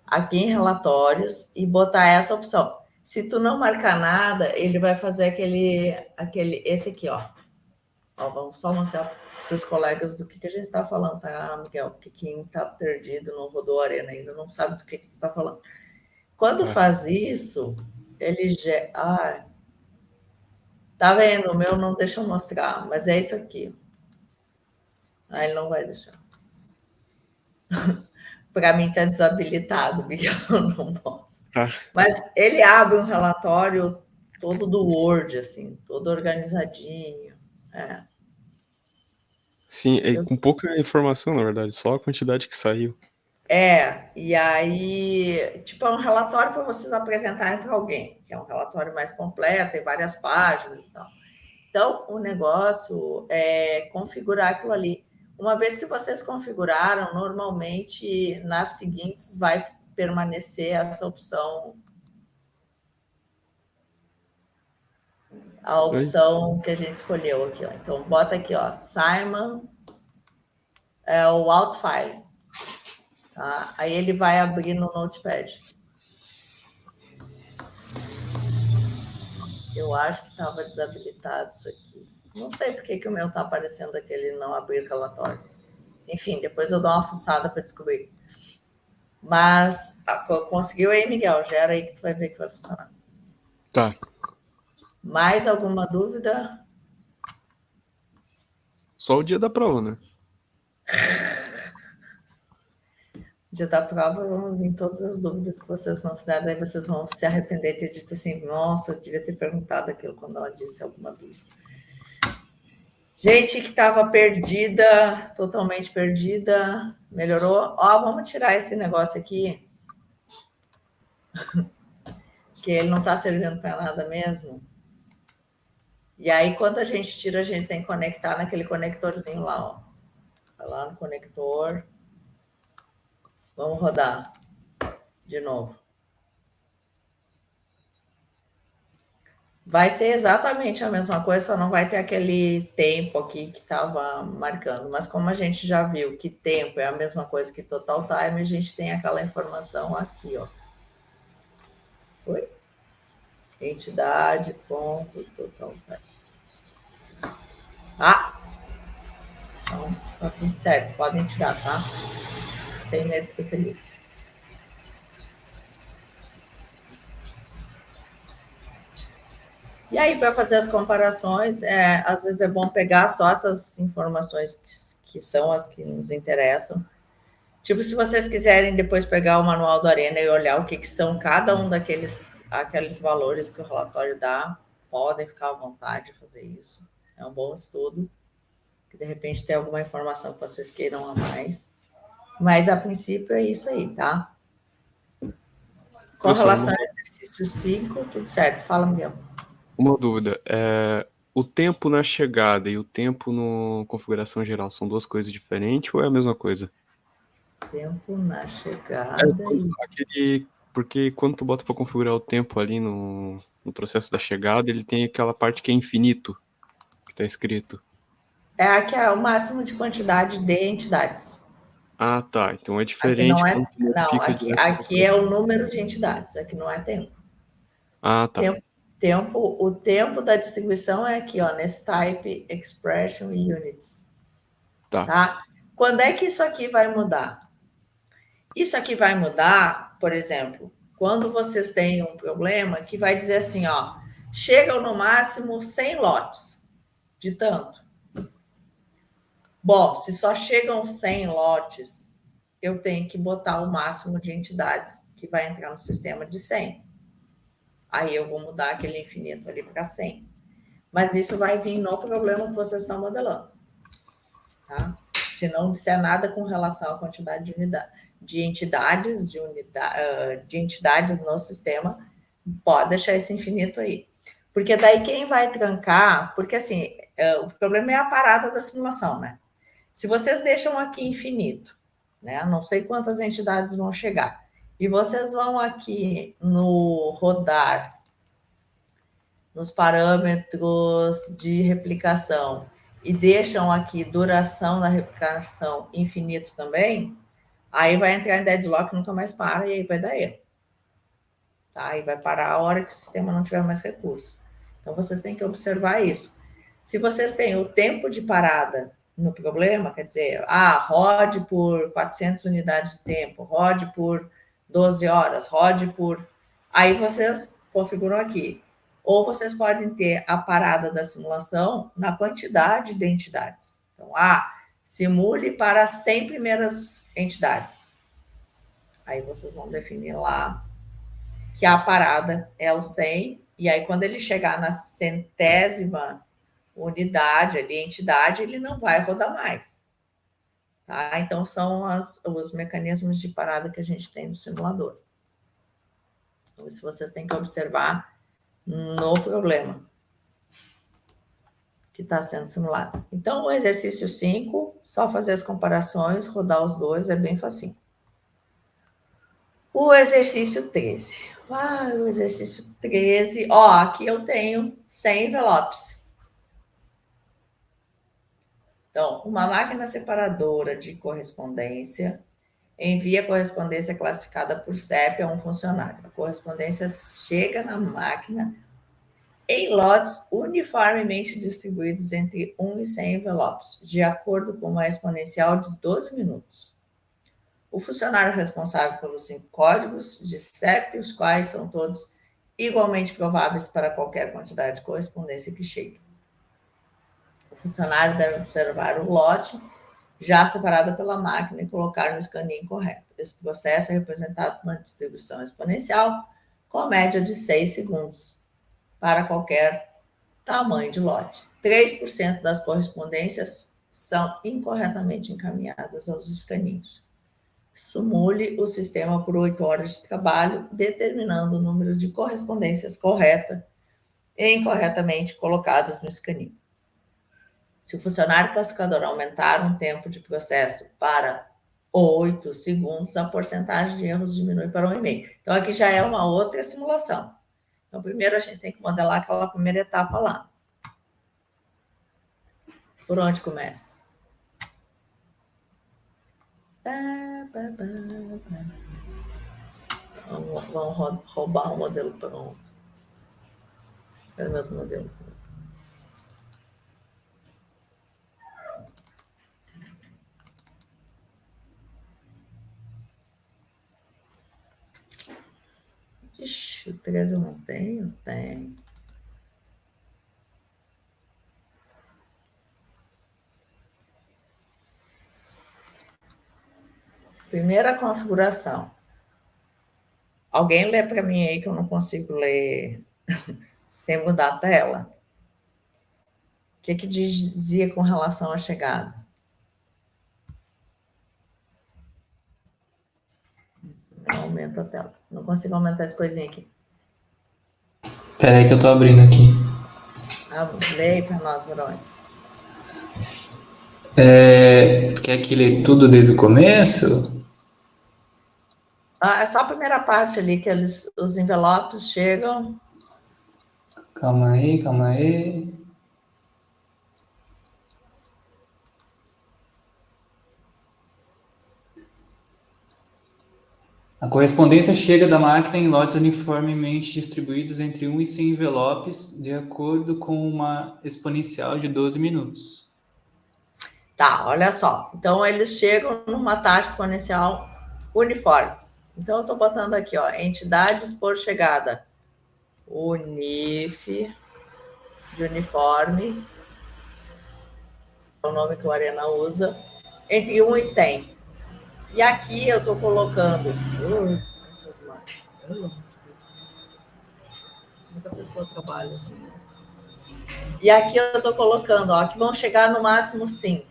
Aqui em relatórios e botar essa opção. Se tu não marcar nada, ele vai fazer esse aqui, ó. Ó, vamos só mostrar para os colegas do que a gente está falando, tá, Miguel? Porque quem está perdido, não rodou a arena ainda, não sabe do que tu está falando. Quando faz isso, ele já... tá vendo? O meu não deixa eu mostrar, mas é isso aqui. Ele não vai deixar. Para mim está desabilitado, Miguel, eu não mostro. Mas ele abre um relatório todo do Word, assim, todo organizadinho. Sim, com pouca informação, na verdade, só a quantidade que saiu. E aí, tipo, é um relatório para vocês apresentarem para alguém, que é um relatório mais completo, tem várias páginas e tal. Então, o negócio é configurar aquilo ali. Uma vez que vocês configuraram, normalmente nas seguintes vai permanecer essa opção. A opção que a gente escolheu aqui, ó. Então, bota aqui, ó, Simon, o Outfile. Tá? Aí ele vai abrir no Notepad. Eu acho que estava desabilitado isso aqui. Não sei por que o meu está aparecendo aquele não abrir relatório. Enfim, depois eu dou uma fuçada para descobrir. Mas conseguiu aí, Miguel? Gera aí que tu vai ver que vai funcionar. Tá. Mais alguma dúvida? Só o dia da prova, né? Dia da prova vão vir todas as dúvidas que vocês não fizeram, daí vocês vão se arrepender de ter dito assim, nossa, eu devia ter perguntado aquilo quando ela disse alguma dúvida. Gente que estava perdida, totalmente perdida, melhorou? Ó, vamos tirar esse negócio aqui, que ele não está servindo para nada mesmo. E aí, quando a gente tira, a gente tem que conectar naquele conectorzinho lá, ó. Vai lá no conector. Vamos rodar de novo. Vai ser exatamente a mesma coisa, só não vai ter aquele tempo aqui que estava marcando. Mas como a gente já viu que tempo é a mesma coisa que total time, a gente tem aquela informação aqui, ó. Oi? Entidade, ponto, total time. Então, tá tudo certo. Podem tirar, tá? Sem medo de ser feliz. E aí, para fazer as comparações, às vezes é bom pegar só essas informações que são as que nos interessam. Tipo, se vocês quiserem depois pegar o manual do Arena e olhar o que são cada um aqueles valores que o relatório dá, podem ficar à vontade de fazer isso. É um bom estudo. Que de repente tem alguma informação que vocês queiram a mais. Mas, a princípio, é isso aí, tá? Com relação ao exercício 5, tudo certo. Fala, Miguel. Uma dúvida. O tempo na chegada e o tempo na configuração geral são duas coisas diferentes ou é a mesma coisa? Tempo na chegada Porque quando tu bota para configurar o tempo ali no processo da chegada, ele tem aquela parte que é infinito, que está escrito. Aqui é o máximo de quantidade de entidades. Ah, tá. Então é diferente. Aqui é o número de entidades, aqui não é tempo. Ah, tá. Tempo O tempo da distribuição é aqui, ó, nesse type expression units. Tá? Quando é que isso aqui vai mudar? Isso aqui vai mudar, por exemplo, quando vocês têm um problema que vai dizer assim, ó, chegam no máximo 100 lotes de tanto. Bom, se só chegam 100 lotes, eu tenho que botar o máximo de entidades que vai entrar no sistema de 100. Aí eu vou mudar aquele infinito ali para 100. Mas isso vai vir no problema que vocês estão modelando. Tá? Se não disser nada com relação à quantidade de entidades no sistema, pode deixar esse infinito aí. Porque daí quem vai trancar... Porque, assim, o problema é a parada da simulação, né? Se vocês deixam aqui infinito, né? Não sei quantas entidades vão chegar. E vocês vão aqui no rodar, nos parâmetros de replicação, e deixam aqui duração da replicação infinito também, aí vai entrar em deadlock, nunca mais para, e aí vai dar erro. Tá? E vai parar a hora que o sistema não tiver mais recurso. Então, vocês têm que observar isso. Se vocês têm o tempo de parada no problema, quer dizer, rode por 400 unidades de tempo, rode por 12 horas, rode por... Aí vocês configuram aqui. Ou vocês podem ter a parada da simulação na quantidade de entidades. Então, simule para 100 primeiras entidades. Aí vocês vão definir lá que a parada é o 100, e aí quando ele chegar na 100ª unidade, ali, entidade, ele não vai rodar mais. Tá? Então, são os mecanismos de parada que a gente tem no simulador. Então, isso vocês têm que observar no problema que está sendo simulado. Então, o exercício 5, só fazer as comparações, rodar os dois, é bem facinho. O exercício 13. O exercício 13. Aqui eu tenho 100 envelopes. Então, uma máquina separadora de correspondência envia correspondência classificada por CEP a um funcionário. A correspondência chega na máquina em lotes uniformemente distribuídos entre 1 e 100 envelopes, de acordo com uma exponencial de 12 minutos. O funcionário responsável pelos 5 códigos de CEP, os quais são todos igualmente prováveis para qualquer quantidade de correspondência que chegue. O funcionário deve observar o lote já separado pela máquina e colocar no escaninho correto. Esse processo é representado por uma distribuição exponencial com média de 6 segundos para qualquer tamanho de lote. 3% das correspondências são incorretamente encaminhadas aos escaninhos. Simule o sistema por 8 horas de trabalho, determinando o número de correspondências correta e incorretamente colocadas no escaninho. Se o funcionário classificador aumentar um tempo de processo para 8 segundos, a porcentagem de erros diminui para 1,5. Então, aqui já é uma outra simulação. Então, primeiro a gente tem que modelar aquela primeira etapa lá. Por onde começa? Vamos roubar um modelo pronto. Cadê meus modelos? Ixi, o 13 eu não tenho? Tem. Primeira configuração. Alguém lê para mim aí que eu não consigo ler sem mudar a tela? O que dizia com relação à chegada? Não aumento a tela. Não consigo aumentar as coisinhas aqui. Espera aí que eu tô abrindo aqui. Leia para nós, Verônica. Quer que lê tudo desde o começo? É só a primeira parte ali, que os envelopes chegam. Calma aí. A correspondência chega da máquina em lotes uniformemente distribuídos entre 1 e 100 envelopes, de acordo com uma exponencial de 12 minutos. Tá, olha só. Então, eles chegam numa taxa exponencial uniforme. Então, eu estou botando aqui, ó, entidades por chegada. Unif, de uniforme, é o nome que o Arena usa, entre 1 e 100. E aqui eu estou colocando... essas máquinas. Pelo amor de Deus. Muita pessoa trabalha assim, né? E aqui eu estou colocando, ó, que vão chegar no máximo 5.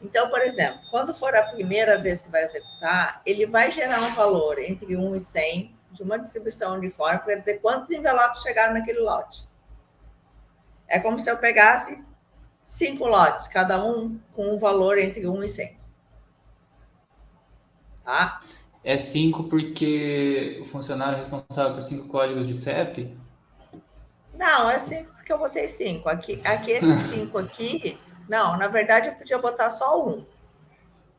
Então, por exemplo, quando for a primeira vez que vai executar, ele vai gerar um valor entre 1 e 100 de uma distribuição uniforme para dizer quantos envelopes chegaram naquele lote. É como se eu pegasse 5 lotes, cada um com um valor entre 1 e 100. Tá? É 5 porque o funcionário é responsável por 5 códigos de CEP? Não, é 5 porque eu botei 5. Aqui esses 5 aqui... Não, na verdade, eu podia botar só um.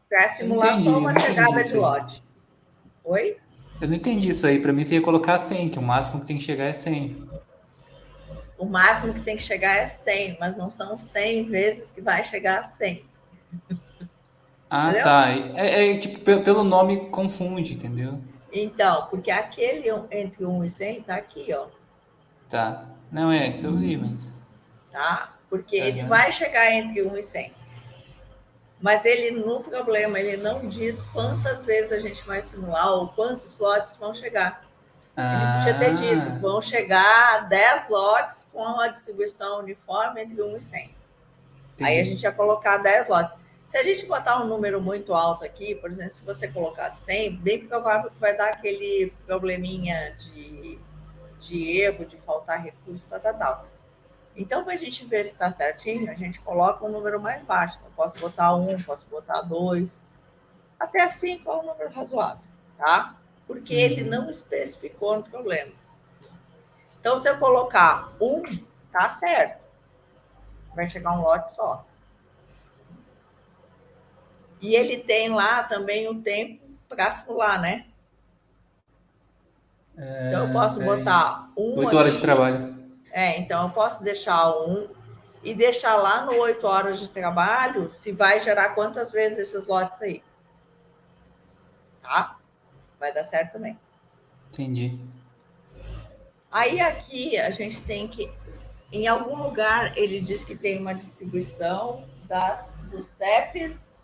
Para simular só uma chegada de lote. Oi? Eu não entendi isso aí. Para mim, você ia colocar 100, que o máximo que tem que chegar é 100. O máximo que tem que chegar é 100, mas não são 100 vezes que vai chegar a 100. Ah, entendeu? tá. Tipo, pelo nome confunde, entendeu? Então, porque aquele entre 1 e 100 tá aqui, ó. Tá. Não, isso eu vi, mas... Tá? Porque ele vai chegar entre 1 e 100. Mas ele, no problema, ele não diz quantas vezes a gente vai simular ou quantos lotes vão chegar. Ele podia ter dito, vão chegar 10 lotes com a distribuição uniforme entre 1 e 100. Entendi. Aí a gente ia colocar 10 lotes. Se a gente botar um número muito alto aqui, por exemplo, se você colocar 100, bem provável que vai dar aquele probleminha de erro, de faltar recurso, tal. Então, para a gente ver se está certinho, a gente coloca um número mais baixo. Eu posso botar 1, posso botar 2. Até 5 é um número razoável, tá? Porque ele não especificou no problema. Então, se eu colocar 1, tá certo. Vai chegar um lote só. E ele tem lá também o tempo para simular, né? Então, eu posso botar 1 8 horas de trabalho. Então eu posso deixar 1 e deixar lá no 8 horas de trabalho se vai gerar quantas vezes esses lotes aí. Tá? Vai dar certo também. Entendi. Aí aqui a gente tem que... Em algum lugar ele diz que tem uma distribuição dos CEPs.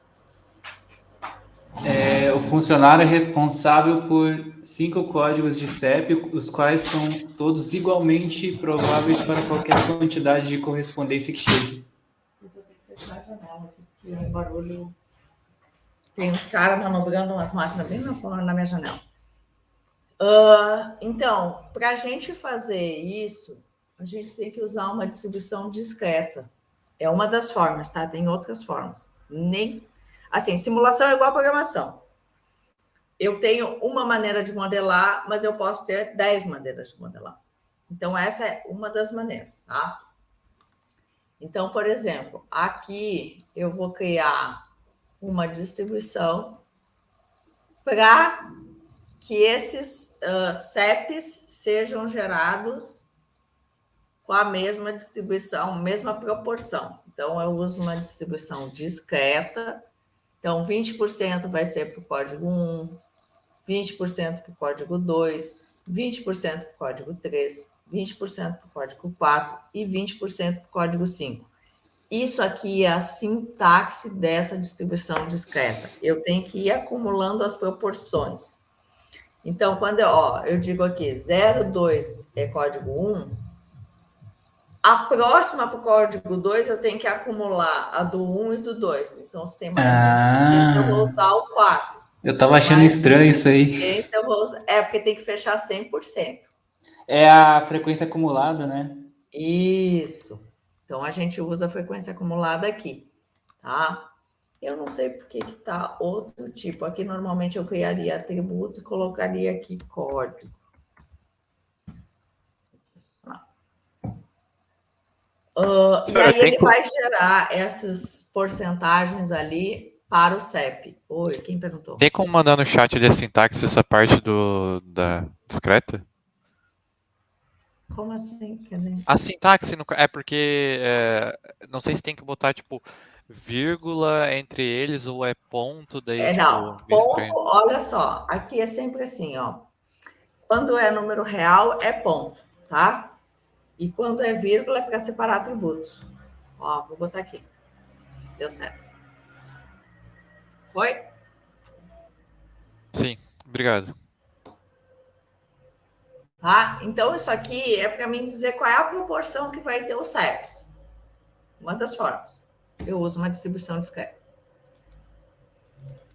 O funcionário é responsável por 5 códigos de CEP, os quais são todos igualmente prováveis para qualquer quantidade de correspondência que chegue. Eu vou ter que fechar a janela aqui, porque o barulho... Tem uns caras manobrando umas máquinas bem na minha janela. Então, para a gente fazer isso, a gente tem que usar uma distribuição discreta. É uma das formas, tá? Tem outras formas. Assim, simulação é igual a programação. Eu tenho uma maneira de modelar, mas eu posso ter 10 maneiras de modelar. Então, essa é uma das maneiras, tá? Então, por exemplo, aqui eu vou criar uma distribuição para que esses CEPs sejam gerados com a mesma distribuição, mesma proporção. Então, eu uso uma distribuição discreta. Então, 20% vai ser para o código 1, 20% para o código 2, 20% para o código 3, 20% para o código 4 e 20% para o código 5. Isso aqui é a sintaxe dessa distribuição discreta. Eu tenho que ir acumulando as proporções. Então, quando eu digo aqui 0, 2 é código 1, a próxima para o código 2 eu tenho que acumular a do 1 e do 2. Então, se tem mais 20%, eu vou usar o 4. Eu estava achando estranho isso aí. Então, eu vou usar, porque tem que fechar 100%. É a frequência acumulada, né? Isso. Então, a gente usa a frequência acumulada aqui, tá? Eu não sei por que está outro tipo. Aqui, normalmente, eu criaria atributo e colocaria aqui código. E aí ele vai gerar essas porcentagens ali para o CEP. Oi, quem perguntou? Tem como mandar no chat ali a sintaxe essa parte da discreta? Como assim? Quer dizer? A sintaxe é porque não sei se tem que botar tipo vírgula entre eles ou é ponto, daí Não, tipo meio ponto, estranho. olha só, aqui é sempre assim, ó. Quando é número real, é ponto, tá? E quando é vírgula, é para separar atributos. Ó, vou botar aqui. Deu certo. Foi? Sim, obrigado. Tá? Então, isso aqui é para mim dizer qual é a proporção que vai ter os CEPs. Uma das formas. Eu uso uma distribuição discreta.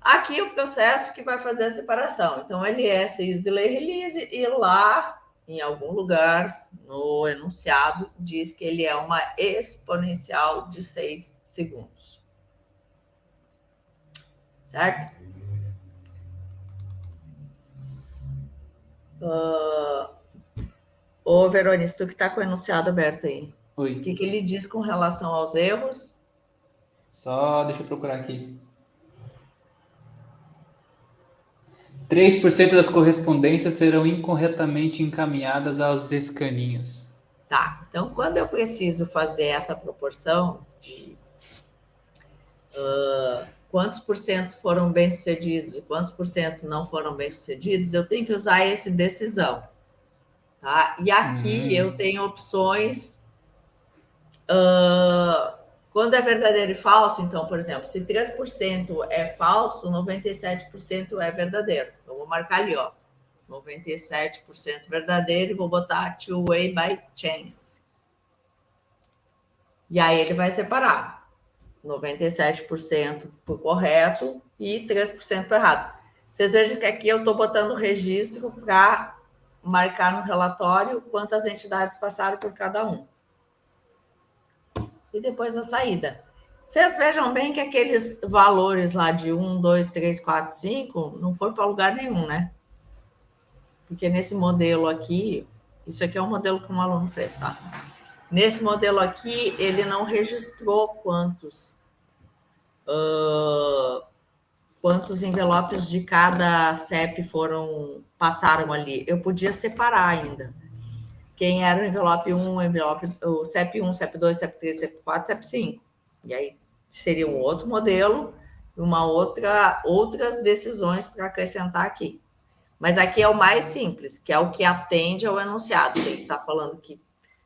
Aqui o processo que vai fazer a separação. Então, LS is delay release e lá, em algum lugar no enunciado, diz que ele é uma exponencial de 6 segundos. Certo? Ô, Verônica, tu que está com o enunciado aberto aí. O Oi. que ele diz com relação aos erros? Só deixa eu procurar aqui. 3% das correspondências serão incorretamente encaminhadas aos escaninhos. Tá, então quando eu preciso fazer essa proporção de quantos por cento foram bem-sucedidos e quantos por cento não foram bem-sucedidos, eu tenho que usar esse decisão. Tá? E aqui eu tenho opções. Quando é verdadeiro e falso, então, por exemplo, se 3% é falso, 97% é verdadeiro. Então, eu vou marcar ali, ó, 97% verdadeiro e vou botar two-way by chance. E aí ele vai separar 97% por correto e 3% por errado. Vocês vejam que aqui eu estou botando o registro para marcar no relatório quantas entidades passaram por cada um. E depois a saída. Vocês vejam bem que aqueles valores lá de 1, 2, 3, 4, 5 não foram para lugar nenhum, né? Porque nesse modelo aqui, isso aqui é um modelo que um aluno fez, tá? Nesse modelo aqui, ele não registrou quantos envelopes de cada CEP passaram ali. Eu podia separar ainda. Quem era o envelope 1, o CEP 1, CEP 2, CEP 3, CEP 4, CEP 5. E aí seria um outro modelo, outras decisões para acrescentar aqui. Mas aqui é o mais simples, que é o que atende ao enunciado. Ele está falando que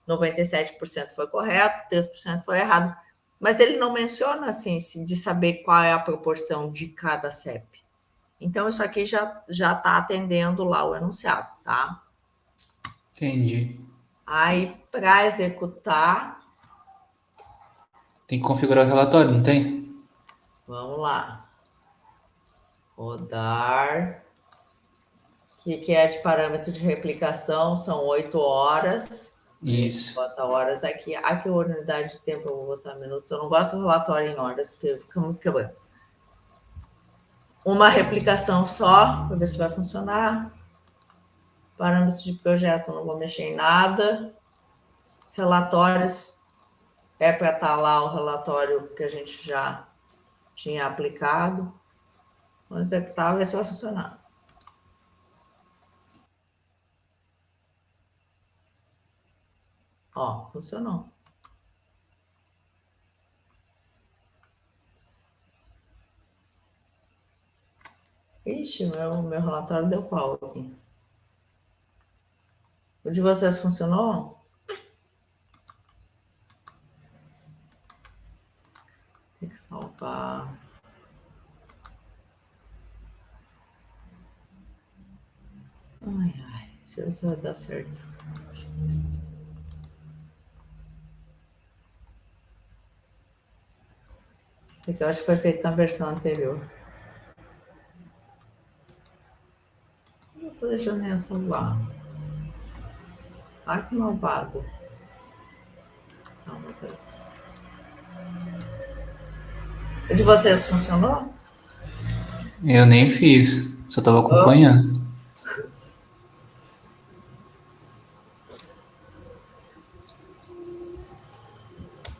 97% foi correto, 3% foi errado. Mas ele não menciona assim de saber qual é a proporção de cada CEP. Então, isso aqui já está atendendo lá o enunciado, tá? Entendi. Aí, para executar, Tem que configurar o relatório, não tem? vamos lá. Rodar. O que é de parâmetro de replicação? São 8 horas. Isso. Bota horas aqui. Aqui a unidade de tempo eu vou botar minutos. Eu não gosto do relatório em horas, porque fica muito quebrando. Uma replicação só, para ver se vai funcionar. Parâmetros de projeto, não vou mexer em nada. Relatórios, é para estar lá o relatório que a gente já tinha aplicado. Vamos executar, ver se vai funcionar. Ó, funcionou. Ixi, meu relatório deu pau aqui. O de vocês funcionou? Tem que salvar. Ai, deixa eu ver se vai dar certo. Esse aqui eu acho que foi feito na versão anterior. Eu tô deixando ele salvar. Ai, que malvado. Calma, peraí. O de vocês funcionou? Eu nem fiz, só estava acompanhando.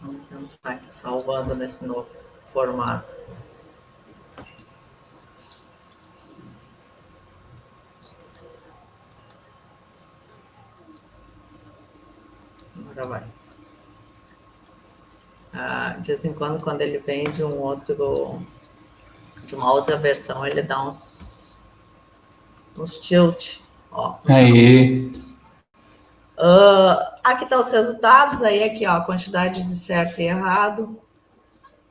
Vamos tentar aqui salvando nesse novo formato. Agora vai. De vez em quando ele vem de uma outra versão, ele dá uns tilt. Ó, Aí. aqui estão os resultados, aí aqui, ó, a quantidade de certo e errado,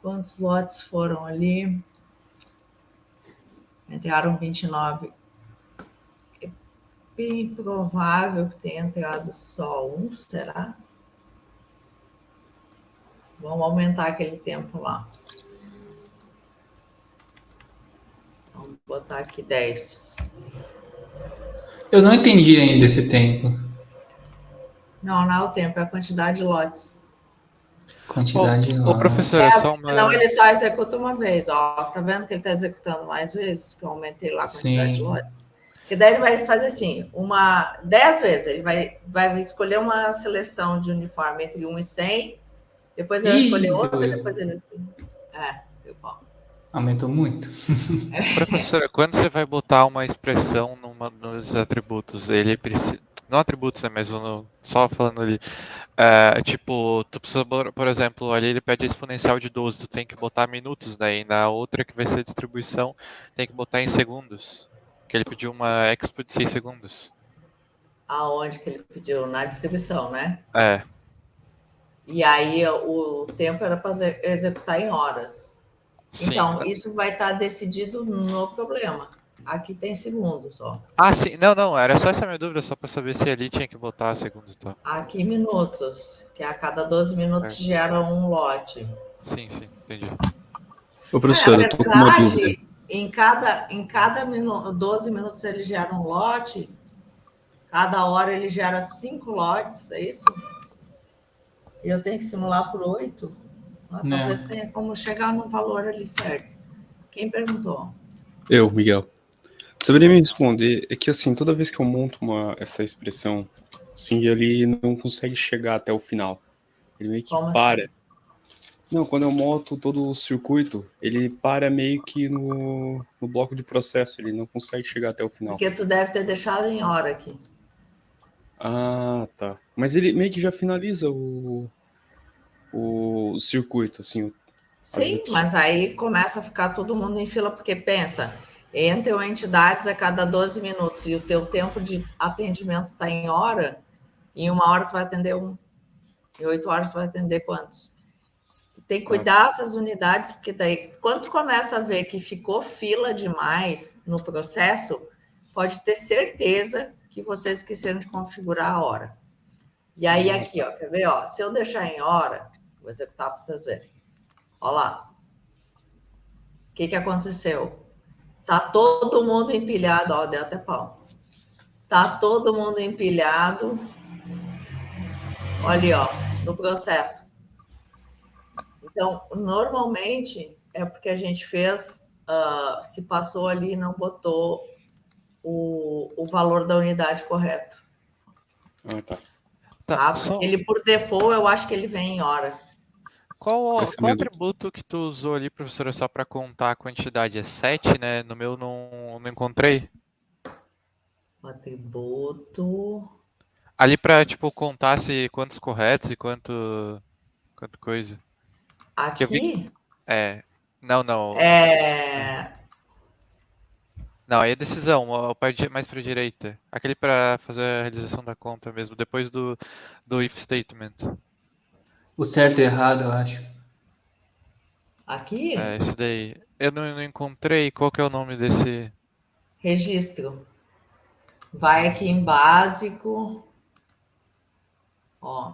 quantos lotes foram ali, entraram 29. É bem provável que tenha entrado só um, será? Vamos aumentar aquele tempo lá. Vamos botar aqui 10. Eu não entendi ainda esse tempo. Não é o tempo, é a quantidade de lotes. Quantidade Ô, professor, é só Senão uma. ele só executa uma vez. Ó, tá vendo que ele está executando mais vezes? Que eu aumentei lá a quantidade de lotes. Porque daí ele vai fazer assim, 10 vezes. Ele vai escolher uma seleção de uniforme entre 1 e 100. Depois ele vai escolher outra, depois ele vai escolher. Deu bom. Aumentou muito. Professora, quando você vai botar uma expressão nos atributos, ele precisa. Não atributos, né? Mas só falando ali. Tipo, tu precisa, por exemplo, ali ele pede a exponencial de 12, tu tem que botar minutos, né? E na outra, que vai ser a distribuição, tem que botar em segundos. Que ele pediu uma expo de 6 segundos. Aonde que ele pediu? Na distribuição, né? É. E aí o tempo era para executar em horas. Sim. Então, isso vai estar decidido no problema. Aqui tem segundos só. Sim. Não, era só essa minha dúvida, só para saber se ali tinha que botar segundos e tal. Aqui minutos, que a cada 12 minutos gera um lote. Sim, entendi. Ô, professor, eu tô com uma dúvida. Em cada 12 minutos ele gera um lote, cada hora ele gera 5 lotes, é isso? E eu tenho que simular por 8? Talvez tenha como chegar no valor ali certo. Quem perguntou? Eu, Miguel. Saberia me responder? É que assim, toda vez que eu monto essa expressão, assim, ele não consegue chegar até o final. Ele meio que Como para. assim? Não, quando eu monto todo o circuito, ele para meio que no bloco de processo, ele não consegue chegar até o final. Porque tu deve ter deixado em hora aqui. Ah, tá. Mas ele meio que já finaliza o circuito, assim. Sim, mas aí começa a ficar todo mundo em fila, porque pensa, entram entidades a cada 12 minutos e o teu tempo de atendimento está em hora, em 1 hora tu vai atender um, em 8 horas tu vai atender quantos? Tem que cuidar dessas unidades, porque daí, quando tu começa a ver que ficou fila demais no processo, pode ter certeza que vocês esqueceram de configurar a hora. E aí aqui, ó, quer ver? Ó, se eu deixar em hora, vou executar para vocês verem. Olha lá. O que aconteceu? Tá todo mundo empilhado, ó, deu até pau. Tá todo mundo empilhado. Olha ali, ó, no processo. Então, normalmente é porque a gente fez, se passou ali e não botou o valor da unidade correto. Tá. Porque ele, por default, eu acho que ele vem em hora. Qual atributo que tu usou ali, professora, só para contar a quantidade? É 7, né? No meu não encontrei. O atributo... Ali para, tipo, contar se quantos corretos e quanto coisa. Aqui? Não. Não, aí é decisão, mais para a direita. Aquele para fazer a realização da conta mesmo, depois do if statement. O certo e errado, eu acho. Aqui? Esse daí. Eu não encontrei. Qual que é o nome desse? Registro. Vai aqui em básico. Ó.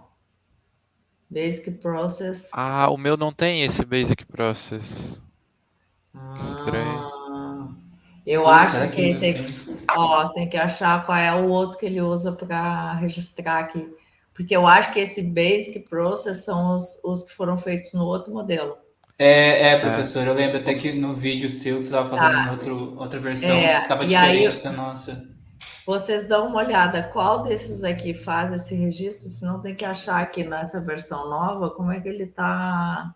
Basic Process. O meu não tem esse Basic Process. Estranho. Eu acho que esse aqui... Ó, tem que achar qual é o outro que ele usa para registrar aqui. Porque eu acho que esse Basic Process são os que foram feitos no outro modelo. Professor, eu lembro até que no vídeo seu que você estava fazendo em outra versão, estava diferente da nossa. Vocês dão uma olhada, qual desses aqui faz esse registro, senão tem que achar aqui nessa versão nova, como é que ele está...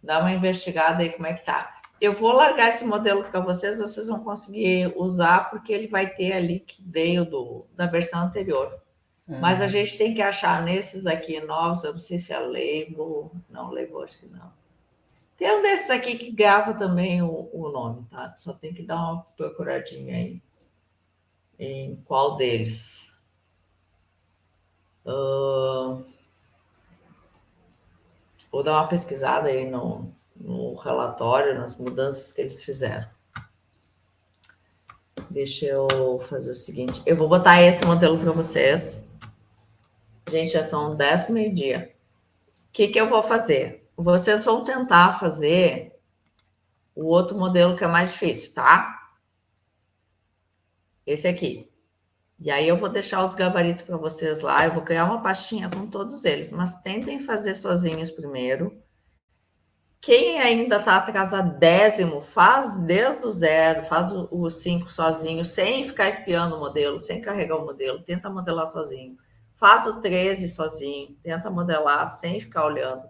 Dá uma investigada aí como é que tá. Eu vou largar esse modelo para vocês vão conseguir usar, porque ele vai ter ali que veio da versão anterior. Mas a gente tem que achar nesses aqui novos, eu não sei se é label, não, label acho que não. Tem um desses aqui que grava também o nome, tá? Só tem que dar uma procuradinha aí em qual deles. Vou dar uma pesquisada aí no relatório, nas mudanças que eles fizeram. Deixa eu fazer o seguinte, eu vou botar esse modelo para vocês. Gente, já são 10 para meio-dia. O que eu vou fazer? Vocês vão tentar fazer o outro modelo que é mais difícil, tá? Esse aqui. E aí eu vou deixar os gabaritos para vocês lá, eu vou criar uma pastinha com todos eles, mas tentem fazer sozinhos primeiro. Quem ainda está atrasadésimo, faz desde o zero, faz o 5 sozinho, sem ficar espiando o modelo, sem carregar o modelo, tenta modelar sozinho. Faz o 13 sozinho, tenta modelar sem ficar olhando.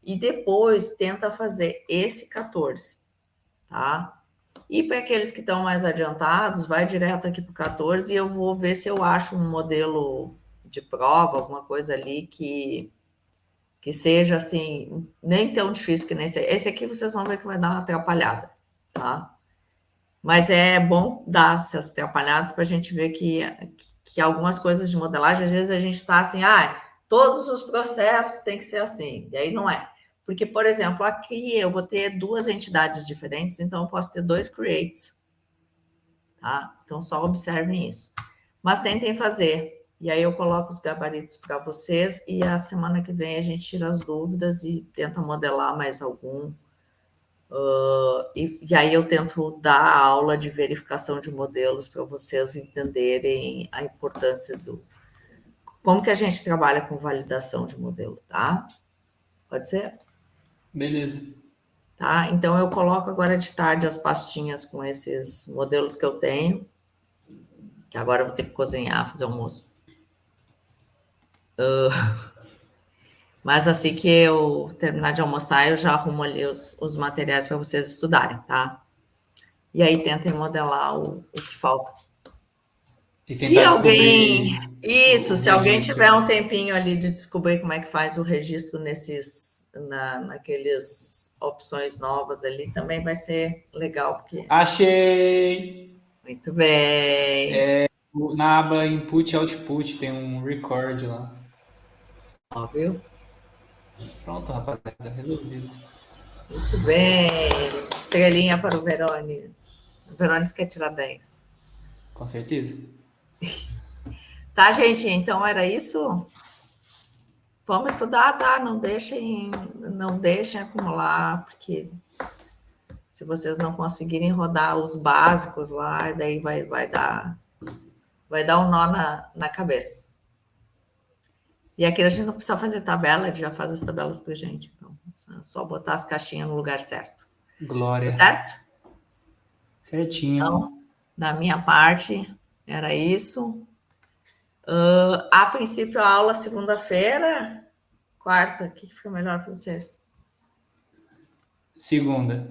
E depois tenta fazer esse 14, tá? E para aqueles que estão mais adiantados, vai direto aqui para o 14 e eu vou ver se eu acho um modelo de prova, alguma coisa ali que seja assim, nem tão difícil que nesse. Esse aqui vocês vão ver que vai dar uma atrapalhada, tá? Mas é bom dar essas atrapalhadas para a gente ver que algumas coisas de modelagem, às vezes a gente está assim, todos os processos têm que ser assim, e aí não é. Porque, por exemplo, aqui eu vou ter duas entidades diferentes, então eu posso ter 2 creates, tá? Então só observem isso. Mas tentem fazer. E aí eu coloco os gabaritos para vocês e a semana que vem a gente tira as dúvidas e tenta modelar mais algum. E aí eu tento dar a aula de verificação de modelos para vocês entenderem a importância como que a gente trabalha com validação de modelo, tá? Pode ser? Beleza. Tá? Então eu coloco agora de tarde as pastinhas com esses modelos que eu tenho, que agora eu vou ter que cozinhar, fazer almoço. Mas assim que eu terminar de almoçar, eu já arrumo ali os materiais para vocês estudarem, tá? E aí tentem modelar o que falta. E Se tentar alguém. descobrir Isso, o se alguém registro. tiver um tempinho ali de descobrir como é que faz o registro naqueles opções novas ali, também vai ser legal, porque. Achei! Muito bem. Na aba Input e Output tem um record lá. Ó, viu? Pronto, rapaziada, resolvido. Muito bem. Estrelinha para o Verones. O Verones quer tirar 10. Com certeza. Tá, gente? Então era isso? Vamos estudar, tá? Não deixem acumular, porque se vocês não conseguirem rodar os básicos lá, daí vai dar um nó na cabeça. E aqui a gente não precisa fazer tabela, ele já faz as tabelas pra gente. Então, é só botar as caixinhas no lugar certo. Glória. Tá certo? Certinho. Então, da minha parte, era isso. A princípio, a aula segunda-feira, quarta, o que fica melhor para vocês? Segunda.